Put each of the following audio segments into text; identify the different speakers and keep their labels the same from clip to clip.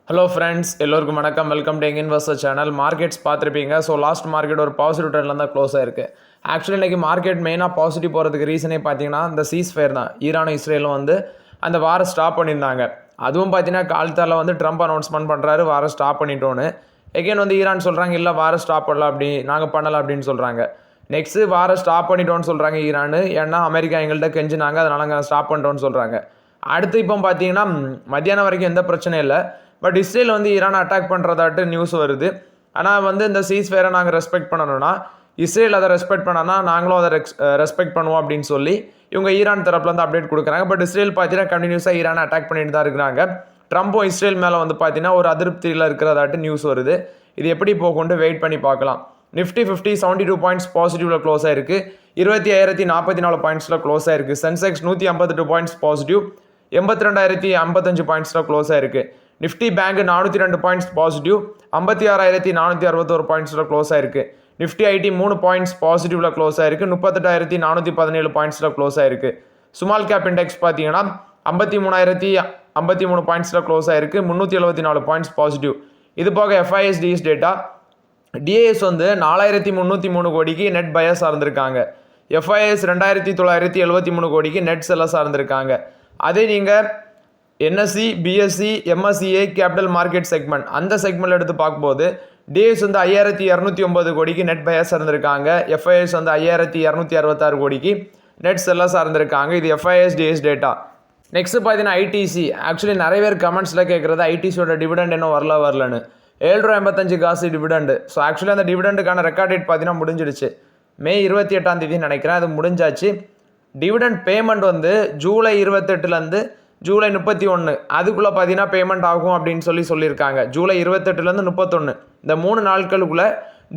Speaker 1: Hello friends, எல்லோருக்கும் வணக்கம். Welcome to investor channel. Markets பார்த்துருப்பீங்க. ஸோ லாஸ்ட் மார்க்கெட் ஒரு பாசிட்டிவ் ட்ரெண்டில் தான் க்ளோஸ் ஆயிருக்கு. ஆக்சுவலி இன்றைக்கி மார்க்கெட் மெயினாக பாசிட்டிவ் போகிறதுக்கு ரீசனே பார்த்தீங்கன்னா இந்த சீஸ்ஃபயர் தான். ஈரானும் இஸ்ரேலும் அந்த வாரம் ஸ்டாப் பண்ணியிருந்தாங்க. அதுவும் பார்த்தீங்கன்னா காலத்தால் ட்ரம்ப் அனௌன்ஸ்மெண்ட் பண்ணுறாரு வாரம் ஸ்டாப் பண்ணிட்டோன்னு. எகெயின் ஈரான் சொல்கிறாங்க இல்லை வாரம் ஸ்டாப் பண்ணலாம், அப்படி நாங்கள் பண்ணலாம் அப்படின்னு சொல்கிறாங்க. நெக்ஸ்ட்டு வாரம் ஸ்டாப் பண்ணிட்டோன்னு சொல்கிறாங்க ஈரான். ஏன்னா அமெரிக்கா எங்கள்கிட்ட கெஞ்சினாங்க, அதனால் நாங்கள் ஸ்டாப் பண்ணிட்டோன்னு சொல்கிறாங்க. அடுத்து இப்போ பார்த்தீங்கன்னா மத்தியானம் வரைக்கும் எந்த பிரச்சனையும் இல்லை. பட் இஸ்ரேல் ஈரானை அட்டாக் பண்ணுறதாட்டு நியூஸ் வருது. ஆனால் இந்த சீஸ்ஃபயரை நாங்கள் ரெஸ்பெக்ட் பண்ணணும்னா இஸ்ரேல் அதை ரெஸ்பெக்ட் பண்ணனா நாங்களும் அதை ரெஸ்பெக்ட் பண்ணுவோம் அப்படின்னு சொல்லி இவங்க ஈரான் தரப்புலேருந்து அப்டேட் கொடுக்குறாங்க. பட் இஸ்ரேல் பார்த்தீங்கன்னா கண்டினியூஸாக ஈரானை அட்டாக் பண்ணிட்டு தான் இருக்கிறாங்க. ட்ரம்ப்பும் இஸ்ரேல் மேலே பார்த்தீங்கன்னா ஒரு அதிருப்தியில் இருக்கிறதாட்டு நியூஸ் வருது. இது எப்படி போகும்னு வெயிட் பண்ணி பார்க்கலாம். நிஃப்டி 72 பாயிண்ட்ஸ் பாசிட்டிவ்ல க்ளோஸ் ஆயிருக்கு. 25,044 பாயிண்ட்ஸில் க்ளோஸ் ஆயிருக்கு. சென்செக்ஸ் 152 பாயிண்ட்ஸ் பாசிட்டிவ் 82,055 பாயிண்ட்ஸில் க்ளோஸ் ஆயிருக்கு. நிஃப்டி பேங்க் 402 பாயிண்ட்ஸ் பாசிட்டிவ் 56,461 பாயிண்ட்ஸில் க்ளோஸ் ஆயிருக்கு. நிஃப்டி ஐடி 3 பாயிண்ட்ஸ் பாசிட்டிவ்ல க்ளோஸ் ஆயிருக்கு. 38,417 பாயிண்ட்ஸில் க்ளோஸ் ஆயிருக்கு. ஸ்மால் கேப் இண்டெக்ஸ் பார்த்தீங்கன்னா 53,053 பாயிண்ட்ஸில் க்ளோஸ் ஆயிருக்கு. 374 பாயிண்ட்ஸ் பாசிட்டிவ். இது போக எஃப்ஐஎஸ்டிஎஸ் டேட்டா டிஏஎஸ் 4,303 கோடிக்கு நெட் பயஸாக இருந்திருக்காங்க. எஃப்ஐஎஸ் 2,973 கோடிக்கு நெட் செல்லஸாக இருந்திருக்காங்க. அதே நீங்கள் NSE, BSE, MSCA capital market segment அந்த செக்மெண்ட் எடுத்து பார்க்கும்போது டிஎஸ் 5,209 கோடிக்கு நெட் பயஸாக இருந்திருக்காங்க. எஃப்ஐஎஸ் 5,266 கோடிக்கு நெட் செல்லஸாக இருந்திருக்காங்க. இது எஃப்ஐஎஸ் டிஎஸ் டேட்டா. நெக்ஸ்ட் பார்த்தீங்கன்னா ஐடிசி. ஆக்சுவலி நிறைய பேர் கமெண்ட்ஸில் கேட்குறது ஐடிசியோட டிவிடெண்ட் இன்னும் வரலன்னு. ₹7.85 டிவிடெண்டு. ஸோ ஆக்சுவலி அந்த டிவிடெண்டுக்கான ரெக்கார்ட் டேட் பார்த்தீங்கன்னா முடிஞ்சிடுச்சு. மே 28 நினைக்கிறேன், அது முடிஞ்சாச்சு. டிவிடெண்ட் பேமெண்ட் ஜூலை 28 ஜூலை 31 அதுக்குள்ளே பார்த்தீங்கன்னா பேமெண்ட் ஆகும் அப்படின்னு சொல்லியிருக்காங்க. ஜூலை 28 31 இந்த 3 நாட்களுக்குள்ளே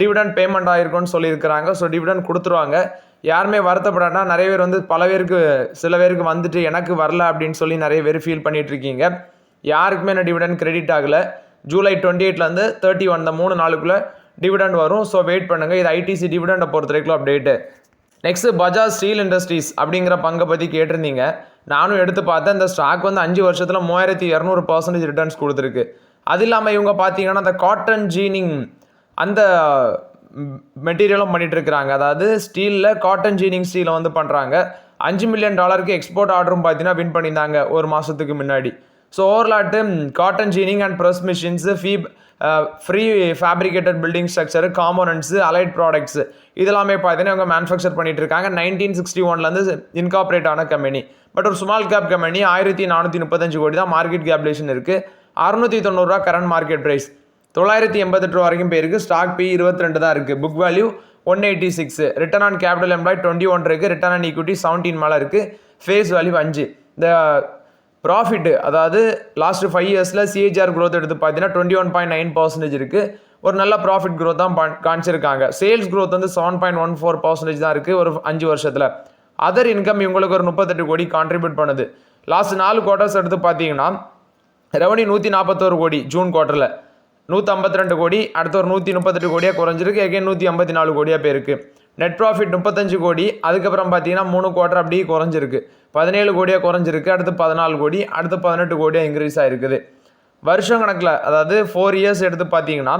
Speaker 1: டிவிடெண்ட் பேமெண்ட் ஆகிருக்கும்னு சொல்லியிருக்கிறாங்க. ஸோ டிவிடெண்ட் கொடுத்துருவாங்க. யாருமே வருத்தப்படாட்டா. நிறைய பேர் பல பேருக்கு சில பேருக்கு எனக்கு வரல அப்படின்னு சொல்லி நிறைய பேர் ஃபீல் பண்ணிட்டு இருக்கீங்க. யாருக்குமே என்ன டிவிடெண்ட் கிரெடிட் ஆகலை. ஜூலை 28 31 இந்த 3 நாளுக்குள்ளே டிவிடெண்ட் வரும். ஸோ வெயிட் பண்ணுங்கள். இது ஐடிசி டிவிடெண்டை பொறுத்த வரைக்கும் update. Next Bajaj steel industries அப்படிங்கிற பங்கை பற்றி கேட்டிருந்தீங்க. நானும் எடுத்து பார்த்தேன். இந்த ஸ்டாக் 5 வருஷத்தில் 3,200% ரிட்டர்ன்ஸ் கொடுத்துருக்கு. அது இல்லாமல் இவங்க பார்த்தீங்கன்னா அந்த காட்டன் ஜீனிங் அந்த மெட்டீரியலும் பண்ணிட்டு இருக்கிறாங்க. அதாவது ஸ்டீலில் காட்டன் ஜீனிங் ஸ்டீலை பண்ணுறாங்க. $5 மில்லியன் எக்ஸ்போர்ட் ஆர்டரும் பார்த்தீங்கன்னா வின் பண்ணியிருந்தாங்க ஒரு மாதத்துக்கு முன்னாடி. ஸோ ஓவர்லாட்டு cotton ginning and press machines prefabricated building structure components allied products இதெல்லாமே பார்த்தீங்கன்னா இவங்க மேனுஃபேக்சர் பண்ணிட்டு இருக்காங்க. 1961 இன்கார்பரேட் ஆன கம்பெனி. பட் ஒரு ஸ்மால் கேப் கம்பெனி. 1,435 கோடி தான் மார்க்கெட் கேப்லேஷன் இருக்குது. ₹690 கரண்ட் மார்க்கெட் ப்ரைஸ். 988 வரைக்கும் போயிருக்கு. ஸ்டாக் பி 22 தான் இருக்குது. Book value 186. Return on capital employed 21 இருக்குது. ரிட்டர்ன் ஆன் ஈக்விட்டி 17 மேலே இருக்குது. Face value 5. இந்த ப்ராஃபிட் அதாவது லாஸ்ட் 5 இயர்ஸில் சிஏஜிஆர் க்ரோத் எடுத்து பார்த்தீங்கன்னா 21.9% இருக்குது. ஒரு நல்ல ப்ராஃபிட் க்ரோத் தான் காமிச்சிருக்காங்க. சேல்ஸ் க்ரோத் 7.14% தான் இருக்குது ஒரு 5 வருஷத்தில். அதர் இன்கம் இவங்களுக்கு ஒரு 38 கோடி கான்ட்ரிபியூட் பண்ணுது. லாஸ்ட் 4 குவார்ட்டர்ஸ் எடுத்து பார்த்தீங்கன்னா ரெவன்யூ 141 கோடி ஜூன் குவார்ட்டரில் 152 கோடி, அடுத்த ஒரு 138 கோடியாக குறைஞ்சிருக்கு. எகைன் 154 கோடியாக போயிருக்கு. நெட் ப்ராஃபிட் 35 கோடி. அதுக்கப்புறம் பார்த்தீங்கன்னா 3 குவார்ட்டர் அப்படியே குறைஞ்சிருக்கு. 17 கோடியாக குறைஞ்சிருக்கு. அடுத்து 14 கோடி, அடுத்து 18 கோடியாக இன்க்ரீஸ் ஆகிருக்குது. வருஷம் கணக்கில் அதாவது 4 இயர்ஸ் எடுத்து பார்த்தீங்கன்னா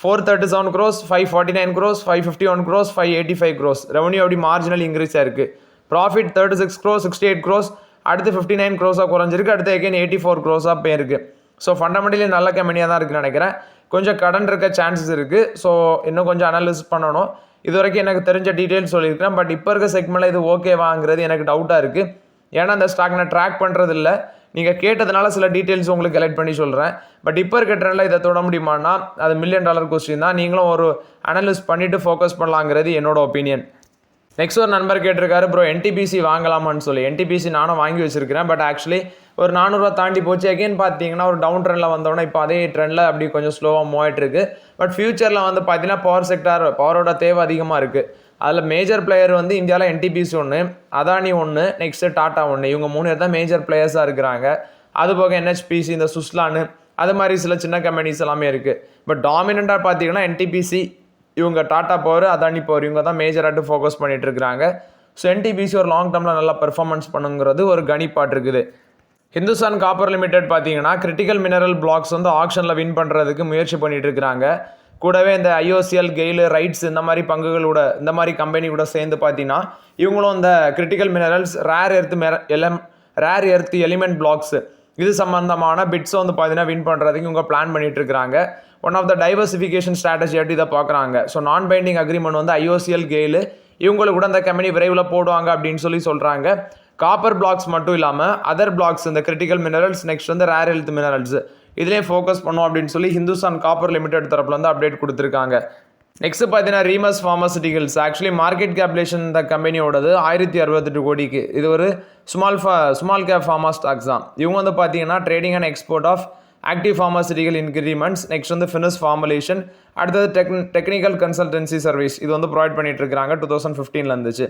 Speaker 1: 437 crores, 549 crores, 551 crores, 585 crores revenue அப்படி மார்ஜினல் இன்க்ரீஸ் ஆயிருக்கு. ப்ராஃபிட் 36 crores, 68 crores, அடுத்து 59 crores குறைஞ்சிருக்கு. அடுத்து எகைன் 84 crores போயிருக்கு. ஸோ ஃபண்டமெண்டலி நல்ல கம்பெனியாக தான் இருக்குன்னு நினைக்கிறேன். கொஞ்சம் கடன் இருக்க சான்சஸ் இருக்குது. ஸோ இன்னும் கொஞ்சம் அனலிஸ் பண்ணணும். இது வரைக்கும் எனக்கு தெரிஞ்ச டீட்டெயில்ஸ் சொல்லியிருக்கிறேன். பட் இப்போ இருக்க செக்மெண்ட்டில் இது ஓகேவாங்கிறது எனக்கு டவுட்டாக இருக்குது. ஏன்னா அந்த ஸ்டாக் நான் ட்ராக் பண்ணுறது இல்லை. நீங்கள் கேட்டதுனால சில டீட்டெயில்ஸ் உங்களுக்கு கலெக்ட் பண்ணி சொல்கிறேன். பட் இப்போ இருக்க ட்ரெண்டில் இதை தொட முடியுமானா அது $1 மில்லியன் கொஸ்டின் தான். நீங்களும் ஒரு அனலிஸ் பண்ணிவிட்டு ஃபோக்கஸ் பண்ணலாங்கிறது என்னோட ஒப்பீனியன். நெக்ஸ்ட் ஒரு நண்பர் கேட்டிருக்காரு, ப்ரோ என்டிபிசி வாங்கலாமான்னு சொல்லி. என்டிபிசி நானும் வாங்கி வச்சிருக்கிறேன். பட் ஆக்சுவலி ஒரு 400 தாண்டி போச்சு. எகைன் பார்த்தீங்கன்னா ஒரு டவுன் ட்ரெண்டில் வந்தோடனே இப்போ அதே ட்ரெண்டில் அப்படி கொஞ்சம் ஸ்லோவாக மூவ் ஆகிட்டு இருக்கு. பட் ஃபியூச்சரில் பார்த்தீங்கன்னா பவர் செக்டார் பவரோட தேவை அதிகமாக இருக்குது. அதில் மேஜர் பிளேயர் இந்தியாவில் என்டிபிசி ஒன்று, அதானி ஒன்று, நெக்ஸ்ட்டு டாட்டா ஒன்று. இவங்க 3 பேர் தான் மேஜர் பிளேயர்ஸாக இருக்கிறாங்க. அதுபோக என்ஹெச்பிசி, இந்த சுஸ்லானு அது மாதிரி சில சின்ன கம்பெனிஸ் எல்லாமே இருக்குது. பட் டாமினண்ட்டாக பார்த்தீங்கன்னா என்டிபிசி, இவங்க டாட்டா பவர், அதானி பவர் இவங்க தான் மேஜராகிட்டு ஃபோக்கஸ் பண்ணிட்டு இருக்கிறாங்க. ஸோ என்டிபிசி ஒரு லாங் டேர்மில் நல்லா பெர்ஃபார்மன்ஸ் பண்ணுங்கிறது ஒரு கணிப்பாட்டு இருக்குது. ஹிந்துஸ்தான் காப்பர் லிமிடெட் பார்த்தீங்கன்னா கிரிட்டிக்கல் மினரல் பிளாக்ஸ் வந்து ஆக்ஷனில் வின் பண்ணுறதுக்கு முயற்சி பண்ணிட்டு இருக்கிறாங்க. கூடவே இந்த IOCL கெயில் ரைட்ஸ் இந்த மாதிரி பங்குகளோட இந்த மாதிரி கம்பெனி கூட சேர்ந்து பார்த்தீங்கன்னா இவங்களும் இந்த critical minerals rare earth element blocks இது சம்பந்தமான பிட்ஸை வந்து பார்த்தீங்கன்னா வின் பண்ணுறதுக்கு இவங்க பிளான் பண்ணிட்டு இருக்கிறாங்க. One of the diversification strategy ஆட்டி இதை பார்க்குறாங்க. ஸோ நான் பைண்டிங் அக்ரிமெண்ட் வந்து IOCL கெயில் இவங்களுக்கு கூட அந்த கம்பெனி விரைவில் போடுவாங்க அப்படின்னு சொல்கிறாங்க. காப்பர் பிளாக்ஸ் மட்டும் இல்லாமல் அதர் பிளாக்ஸ் இந்த கிரிட்டிக்கல் மினரல்ஸ் நெக்ஸ்ட் வந்து ரேர் எர்த் மினரல்ஸ் இதுலேயே ஃபோக்கஸ் பண்ணும் அப்படின்னு சொல்லி ஹிந்துஸ்தான் காப்பர் லிமிடெட் தரப்புல வந்து அப்டேட் கொடுத்துருக்காங்க. நெக்ஸ்ட் பார்த்தீங்கன்னா ரீமஸ் ஃபார்மசூட்டிகல்ஸ் ஆக்சுவலி மார்க்கெட் கேப்லேஷன் இந்த கம்பெனியோடது 1068 கோடிக்கு. இது ஒரு ஸ்மால் கேப் ஃபார்மா ஸ்டாக்ஸ் தான். இவங்க வந்து பார்த்தீங்கன்னா trading and export of active pharmaceutical ingredients next வந்து ஃபினிஷ் ஃபார்முலேஷன் அடுத்தது டெக்னிக்கல் கன்சல்டன்சி சர்வீஸ் இது வந்து ப்ரொவைட் பண்ணிட்டு இருக்காங்க. 2015 இருந்துச்சு.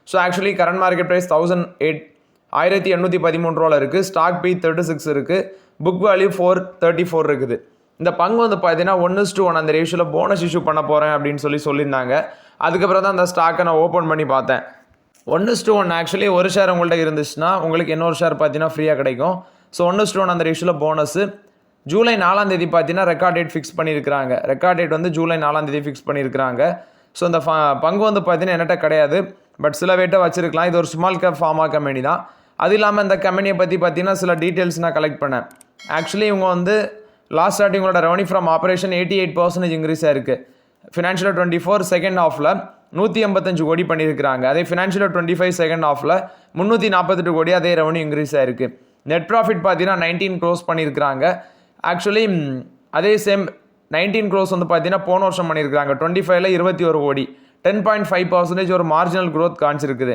Speaker 1: So actually current market price 1813 இருக்குது. ஸ்டாக் பி 36 இருக்குது. புக் வேல்யூ 434 இருக்குது. இந்த பங்கு வந்து பார்த்தீங்கன்னா 1:1 அந்த ரேஷியோவில் போனஸ் இஷ்யூ பண்ண போகிறேன் அப்படின்னு சொல்லியிருந்தாங்க. அதுக்கப்புறம் தான் அந்த ஸ்டாக்கை நான் ஓப்பன் பண்ணி பார்த்தேன். 1:1 ஆக்சுவலி ஒரு ஷேர் உங்கள்கிட்ட இருந்துச்சுன்னா உங்களுக்கு இன்னொரு ஷேர் பார்த்தீங்கன்னா ஃப்ரீயாக கிடைக்கும். ஸோ 1:1 அந்த ரேஷியோவில் போனஸ். ஜூலை 4 பார்த்தீங்கன்னா ரெக்கார்ட் டேட் ஃபிக்ஸ் பண்ணியிருக்கிறாங்க. ரெக்கார்ட் டேட் வந்து ஜூலை 4 ஃபிக்ஸ் பண்ணியிருக்கிறாங்க. ஸோ இந்த பங்கு வந்து பார்த்தீங்கன்னா என்கிட்ட கிடையாது, பட் சில வேட்டை வச்சிருக்கலாம். இது ஒரு ஸ்மால் கேப் ஃபார்மா கம்பெனி தான். அது இல்லாமல் இந்த கம்பெனியை பற்றி பார்த்தீங்கன்னா சில டீட்டெயில்ஸ் நான் கலெக்ட் பண்ணேன். ஆக்சுவலி இவங்க வந்து லாஸ்ட் ஸ்டார்டிங்களோட ரெவன்யூ ஃப்ரம் ஆப்ரேஷன் 88% இன்க்ரீஸ் ஆயிருக்கு. ஃபினான்ஷியல் 24 செகண்ட் ஹாஃபில் 185 கோடி பண்ணியிருக்கிறாங்க. அதே ஃபினான்ஷியல் 25 செகண்ட் ஹாஃபில் 348 கோடி அதே ரெவன்யூ இன்க்ரீஸ் ஆயிருக்கு. நெட் ப்ராஃபிட் பார்த்தீங்கன்னா 19 crores பண்ணியிருக்கிறாங்க. ஆக்சுவலி அதே சேம் 19 crores வந்து பார்த்தீங்கன்னா போன வருஷம் பண்ணியிருக்காங்க. 25ல் 21 கோடி 10.5% ஒரு மார்ஜினல் growth காமிச்சிருக்குது.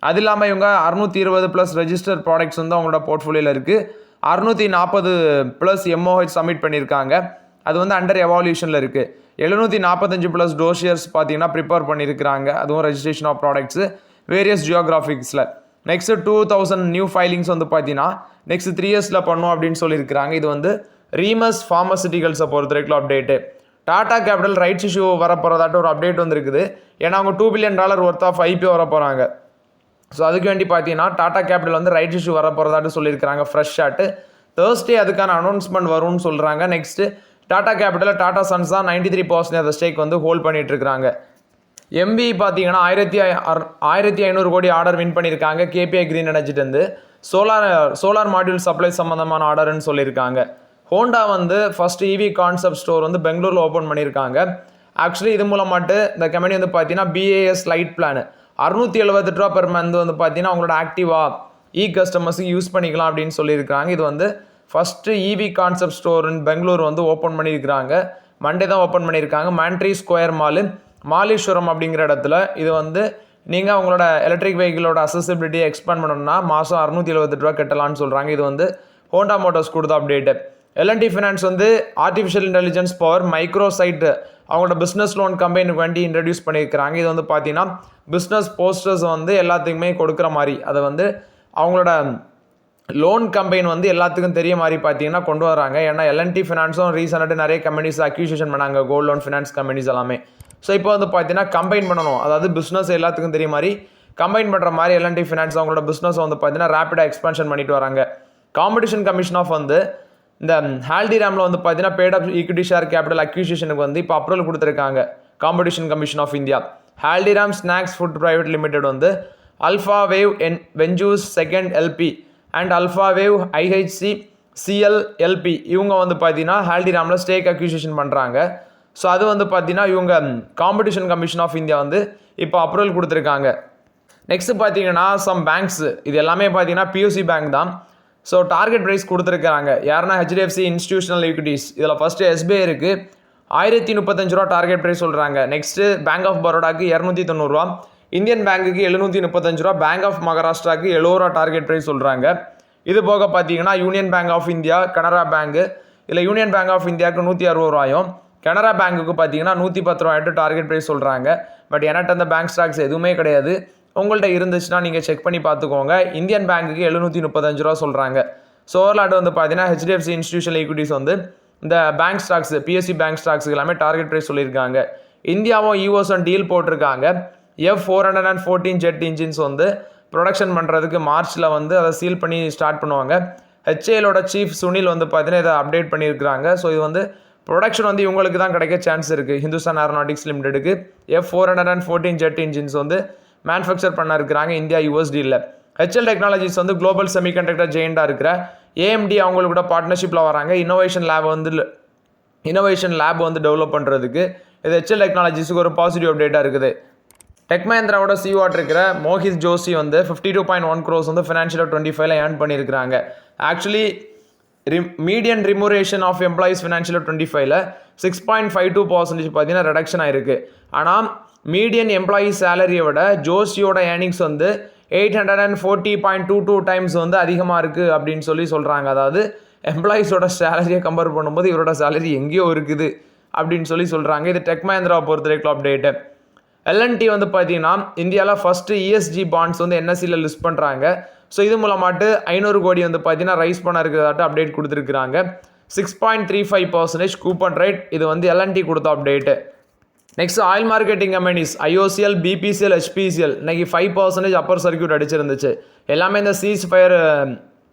Speaker 1: அது இல்லாமல் இவங்க 620+ ரெஜிஸ்டர் ப்ராடக்ட்ஸ் வந்து அவங்களோட போர்ட்ஃபோலியோவில் இருக்குது. 640+ MOH சப்மிட் பண்ணியிருக்காங்க. அது வந்து அண்டர் எவால்யூஷனில் இருக்குது. 745+ டோஷியர்ஸ் பார்த்தீங்கன்னா ப்ரிப்பேர் பண்ணியிருக்கிறாங்க. அதுவும் ரெஜிஸ்ட்ரேஷன் ஆஃப் ப்ராடக்ட்ஸு வேரியஸ் ஜியோகிராஃபிக்ஸில். நெக்ஸ்ட் 2000 நியூ ஃபைலிங்ஸ் வந்து பார்த்தீங்கன்னா நெக்ஸ்ட் 3 yearsல பண்ணும் அப்படின்னு சொல்லியிருக்கிறாங்க. இது வந்து ரீமஸ் ஃபார்மசூட்டிகல்ஸை பொறுத்த வரைக்கும் update. Tata Capital rights issue வரப்போகிறதாட்ட ஒரு அப்டேட் வந்துருக்குது. ஏன்னா அவங்க $2 billion ஒர்த் ஆஃப் IPO வர போகிறாங்க. ஸோ அதுக்கு வேண்டி பார்த்தீங்கன்னா டாடா கேபிட்டல் வந்து ரைட்ஸ் இஷ்யூ வர போகிறதாட்டு சொல்லியிருக்கிறாங்க. ஃப்ரெஷ் ஷாட்டு தேர்ஸ்டே அதுக்கான அனௌன்ஸ்மெண்ட் வரும்னு சொல்கிறாங்க. நெக்ஸ்ட்டு டாடா கேபிட்டலில் டாடா சன்ஸ் தான் 93% அந்த ஸ்டேக் வந்து ஹோல்ட் பண்ணிட்டு இருக்காங்க. MB பார்த்தீங்கன்னா 1500 கோடி ஆர்டர் வின் பண்ணியிருக்காங்க KPI கிரீன் எனர்ஜிட்டேருந்து. சோலார் மாடியூல் சப்ளை சம்மந்தமான ஆர்டர்னு சொல்லியிருக்காங்க. ஹோண்டா வந்து ஃபர்ஸ்ட் EV கான்செப்ட் ஸ்டோர் வந்து பெங்களூரில் ஓப்பன் பண்ணியிருக்காங்க. ஆக்சுவலி இது மூலமாட்டு இந்த கம்பெனி வந்து பார்த்தீங்கன்னா BAS light plan $678 per month வந்து பார்த்தீங்கன்னா அவங்களோட ஆக்டிவா கஸ்டமர்ஸுக்கு யூஸ் பண்ணிக்கலாம் அப்படின்னு சொல்லியிருக்காங்க. இது வந்து first EV concept store Bangalore வந்து ஓப்பன் பண்ணியிருக்கிறாங்க. மண்டே தான் ஓப்பன் பண்ணியிருக்காங்க. மாண்ட்ரி ஸ்கொயர் மாலேஸ்வரம் அப்படிங்கிற இடத்துல. இது வந்து நீங்கள் அவங்களோட எலக்ட்ரிக் வெஹிக்கிளோட அசசிபிலிட்டியை எக்ஸ்பேண்ட் பண்ணணும்னா மாதம் $678 கட்டலான்னு சொல்கிறாங்க. இது வந்து ஹோண்டா மோட்டார்ஸ் கொடுத்த அப்டேட்டு. L&T ஃபினான்ஸ் வந்து ஆர்டிஃபிஷியல் இன்டெலிஜென்ஸ் பவர் மைக்ரோசைட் அவங்களோட பிஸ்னஸ் லோன் கம்பெனிக்கு வேண்டி இன்ட்ரடியூஸ் பண்ணியிருக்கிறாங்க. இது வந்து பார்த்தீங்கன்னா பிஸ்னஸ் போஸ்டர்ஸ் வந்து எல்லாத்துக்குமே கொடுக்குற மாதிரி அதை வந்து அவங்களோட லோன் கம்பெனி வந்து எல்லாத்துக்கும் தெரிய மாதிரி பார்த்தீங்கன்னா கொண்டு வராங்க. ஏன்னா L&T ஃபினான்ஸும் ரீசெண்டாக நிறைய கம்பெனிஸ் அக்யூசியேஷன் பண்ணாங்க, கோல்ட் லோன் ஃபினான்ஸ் கம்பெனிஸ் எல்லாமே. ஸோ இப்போ வந்து பார்த்தீங்கன்னா கம்பைன் பண்ணணும், அதாவது பிஸ்னஸ் எல்லாத்துக்கும் தெரிய மாதிரி கம்பைன் பண்ணுற மாதிரி L&T ஃபினான்ஸ் அவங்களோட பிஸ்னஸ் வந்து பார்த்தீங்கன்னா ரேப்பிடாக எக்ஸ்பான்ஷன் பண்ணிட்டு வராங்க. காம்படிஷன் கமிஷன் ஆஃப் வந்து இந்த ஹால்டிராமில் வந்து பார்த்தீங்கன்னா பேட் ஆஃப் ஈக்விட்டி ஷேர் கேபிட்டல் அக்யூசியேஷனுக்கு வந்து இப்போ அப்ரூவல் கொடுத்துருக்காங்க. Competition Commission of India. Haldiram snacks food private limited வந்து Alpha Wave Ventures second LP and Alpha Wave IHC CL LP இவங்க வந்து பார்த்தீங்கன்னா ஹால்டிராமில் ஸ்டேக் அக்யூசியேஷன் பண்ணுறாங்க. ஸோ அது வந்து பார்த்தீங்கன்னா இவங்க காம்படிஷன் கமிஷன் ஆஃப் இந்தியா வந்து இப்போ அப்ரூவல் கொடுத்துருக்காங்க. நெக்ஸ்ட் பார்த்தீங்கன்னா சம் பேங்க்ஸ், இது எல்லாமே பார்த்தீங்கன்னா POC பேங்க் தான். ஸோ டார்கெட் ப்ரைஸ் கொடுத்துருக்காங்க. யாருன்னா HDFC இன்ஸ்டிடியூஷனல் ஈக்விட்டிஸ். இதில் ஃபஸ்ட்டு SBI இருக்குது, $1035 டார்கெட் ப்ரைஸ் சொல்கிறாங்க. நெக்ஸ்ட்டு பேங்க் ஆஃப் பரோடாக்கு $290, இந்தியன் பேங்க்குக்கு $735, பேங்க் ஆஃப் மகாராஷ்டிராவுக்கு $70 டார்கெட் ப்ரைஸ் சொல்கிறாங்க. இது போக பார்த்தீங்கன்னா Union Bank of India, Canara பேங்க்கு, இல்லை யூனியன் பேங்க் ஆஃப் இந்தியாவுக்கு $160, கனரா பேங்க்குக்கு பார்த்தீங்கன்னா $110 டார்கெட் ப்ரைஸ் சொல்கிறாங்க. பட் என்கிட்ட அந்த பேங்க் ஸ்டாக்ஸ் எதுவுமே கிடையாது. உங்கள்கிட்ட இருந்துச்சுன்னா நீங்கள் செக் பண்ணி பார்த்துக்கோங்க. இந்தியன் பேங்க்குக்கு $735 சொல்கிறாங்க. ஸோ ஓவர்லாட் வந்து பார்த்தீங்கன்னா HDFC இன்ஸ்டிடியூஷனல் ஈக்விட்டிஸ் வந்து இந்த பேங்க் ஸ்டாக்ஸ் PSU பேங்க் ஸ்டாக்ஸுக்கு எல்லாமே டார்கெட் ப்ரைஸ் சொல்லியிருக்காங்க. இந்தியாவும் யூஎஸும் டீல் போட்டிருக்காங்க. F414 ஜெட் இன்ஜின்ஸ் வந்து ப்ரொடக்ஷன் பண்ணுறதுக்கு மார்ச்சில் வந்து அதை சீல் பண்ணி ஸ்டார்ட் பண்ணுவாங்க. ஹெச்ஏஎலோட சீஃப் சுனில் வந்து பார்த்தீங்கன்னா இதை அப்டேட் பண்ணியிருக்கிறாங்க. ஸோ இது வந்து ப்ரொடக்ஷன் வந்து இவங்களுக்கு தான் கிடைக்க சான்ஸ் இருக்குது. ஹிந்துஸ்தான் ஏரோநாட்டிக்ஸ் லிமிடெடுக்கு F414 ஜெட் இன்ஜின்ஸ் வந்து மேனுஃபேக்சர் பண்ண இருக்கிறாங்க இந்தியா யூஎஸ்டியில். ஹெச்எல் டெக்னாலஜிஸ் வந்து குளோபல் செமிகண்டக்டர் ஜெயிண்டாக இருக்கிற ஏஎம்டி அவங்களுக்கு கூட பார்ட்னர்ஷிப்பில் வராங்க. இனோவேஷன் லேப் வந்து டெவலப் பண்ணுறதுக்கு இது ஹெச்எல் டெக்னாலஜிஸுக்கு ஒரு பாசிட்டிவ் அப்டேட்டாக இருக்குது. டெக் மஹிந்திராவோட சிஓஆட் இருக்கிற மோஹித் ஜோஷி வந்து 52.1 crores வந்து ஃபினான்ஷியல் 25ல ஏர்ன் பண்ணியிருக்கிறாங்க. Actually median remuneration of employees financial 25ல 6.52% பார்த்தீங்கன்னா ரெடக்ஷன் ஆயிருக்கு. ஆனால் மீடியன் எம்ப்ளாயி சேலரியை விட ஜோஷியோட ஏர்னிங்ஸ் வந்து 840.22 times வந்து அதிகமாக இருக்குது அப்படின்னு சொல்கிறாங்க. அதாவது எம்ப்ளாயிஸோட சேலரியை கம்பேர் பண்ணும்போது இவரோட சேலரி எங்கேயோ இருக்குது அப்படின்னு சொல்கிறாங்க. இது டெக் மஹிந்திராவை பொறுத்த வரைக்கும் அப்டேட்டு. எல்என்டி வந்து பார்த்தீங்கன்னா இந்தியாவில் ஃபஸ்ட்டு இஎஸ்ஜி பாண்ட்ஸ் வந்து என்எஸ்சியில் லிஸ்ட் பண்ணுறாங்க. ஸோ இது மூலமாட்டு 500 கோடி வந்து பார்த்தீங்கன்னா ரைஸ் பண்ண இருக்கிறதாட்டு அப்டேட் கொடுத்துருக்குறாங்க. 6.35% கூப்பன் ரேட். இது வந்து எல்என்டி கொடுத்த update. Next oil marketing companies IOCL, BPCL, HPCL இன்னைக்கு 5% அப்பர் சர்க்யூட் அடிச்சிருந்துச்சு. எல்லாமே இந்த சீஸ் ஃபயர்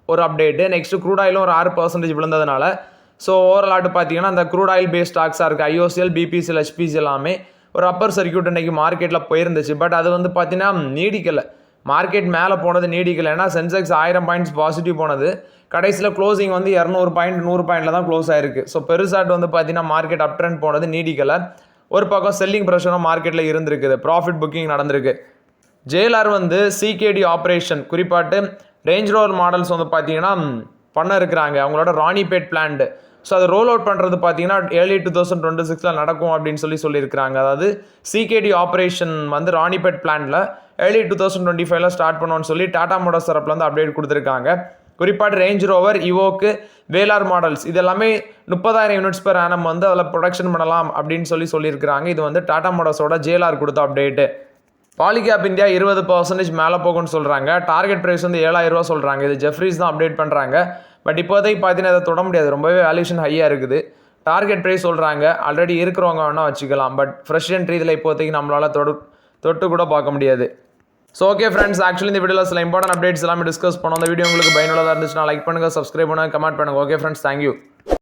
Speaker 1: ஒரு அப்டேட்டு. நெக்ஸ்ட்டு க்ரூட் ஆயிலும் ஒரு 6% விழுந்ததுனால ஸோ ஓவரால் ஆட்டு பார்த்தீங்கன்னா அந்த க்ரூட் ஆயில் பேஸ்ட் ஸ்டாக்ஸாக இருக்குது ஐஓசிஎல், பிபிசிஎல், ஹெச்பிசிஎல் எல்லாமே ஒரு அப்பர் சர்க்யூட் இன்றைக்கி மார்க்கெட்டில் போயிருந்துச்சு. பட் அது வந்து பார்த்தீங்கன்னா நீடிக்கலை. மார்க்கெட் மேலே போனது நீடிக்கலை. ஏன்னா சென்செக்ஸ் 1000 பாயிண்ட்ஸ் பாசிட்டிவ் போனது. கடைசியில் க்ளோசிங் வந்து 200 பாயிண்ட் 100 பாயிண்டில் தான் க்ளோஸ் ஆயிருக்கு. ஸோ பெருசாட்டு வந்து பார்த்தீங்கன்னா மார்க்கெட் அப் ட்ரெண்ட் போனது நீடிக்கலை. ஒரு பக்கம் செல்லிங் ப்ரெஷரும் மார்க்கெட்டில் இருந்திருக்குது. ப்ராஃபிட் புக்கிங் நடந்திருக்கு. ஜேஎல்ஆர் வந்து சிகேடி ஆப்ரேஷன் குறிப்பாட்டு ரேஞ்ச் ரோவர் மாடல்ஸ் வந்து பார்த்தீங்கன்னா பண்ண இருக்கிறாங்க அவங்களோட ராணிபேட் பிளான்ட். ஸோ அதை ரோல் அவுட் பண்ணுறது பார்த்தீங்கன்னா early 2026 நடக்கும் அப்படின்னு சொல்லியிருக்கிறாங்க. அதாவது சிகேடி ஆப்ரேஷன் வந்து ராணிபேட் பிளான்ல early 2025 ஸ்டார்ட் பண்ணுவோன்னு சொல்லி டாடா மோட்டார்ஸ் தரப்புல வந்து அப்டேட் கொடுத்துருக்காங்க. குறிப்பாட்டு ரேஞ்ச் ரோவர், இவோக்கு, வேலார் மாடல்ஸ் இது எல்லாமே 30,000 யூனிட்ஸ் பெர் ஆனம் வந்து அதில் ப்ரொடக்ஷன் பண்ணலாம் அப்படின்னு சொல்லியிருக்கிறாங்க. இது வந்து டாடா மோட்டார்ஸோட ஜேஎல்ஆர் கொடுத்த அப்டேட்டு. பாலிகேப் இந்தியா 20% மேலே போகும்னு சொல்கிறாங்க. டார்கெட் ப்ரைஸ் வந்து 7,000 ரூபா சொல்கிறாங்க. இது ஜெஃப்ரீஸ் தான் அப்டேட் பண்ணுறாங்க. பட் இப்போதைக்கு பார்த்தீங்கன்னா அதை தொட முடியாது. ரொம்பவே வேல்யூஷன் ஹையாக இருக்குது. டார்கெட் ப்ரைஸ் சொல்கிறாங்க. ஆல்ரெடி இருக்கிறவங்க வேணால் வச்சுக்கலாம். பட் ஃப்ரெஷ் என்ட்ரி இதில் இப்போதைக்கு நம்மளால் தொட்டு கூட பார்க்க முடியாது. ஸோ ஓகே ஃப்ரெண்ட்ஸ், ஆக்சுவலி இந்த வீடியோவில் சில இம்பார்ட்டன்ட் அப்டேட்ஸ் எல்லாமே டிஸ்கஸ் பண்ணோம். இந்த வீடியோ உங்களுக்கு பயனுள்ளதாக இருந்துச்சுன்னா லைக் பண்ணுங்கள், சப்ஸ்கிரைப் பண்ணுங்கள், கமெண்ட் பண்ணுங்கள். Okay friends, thank you.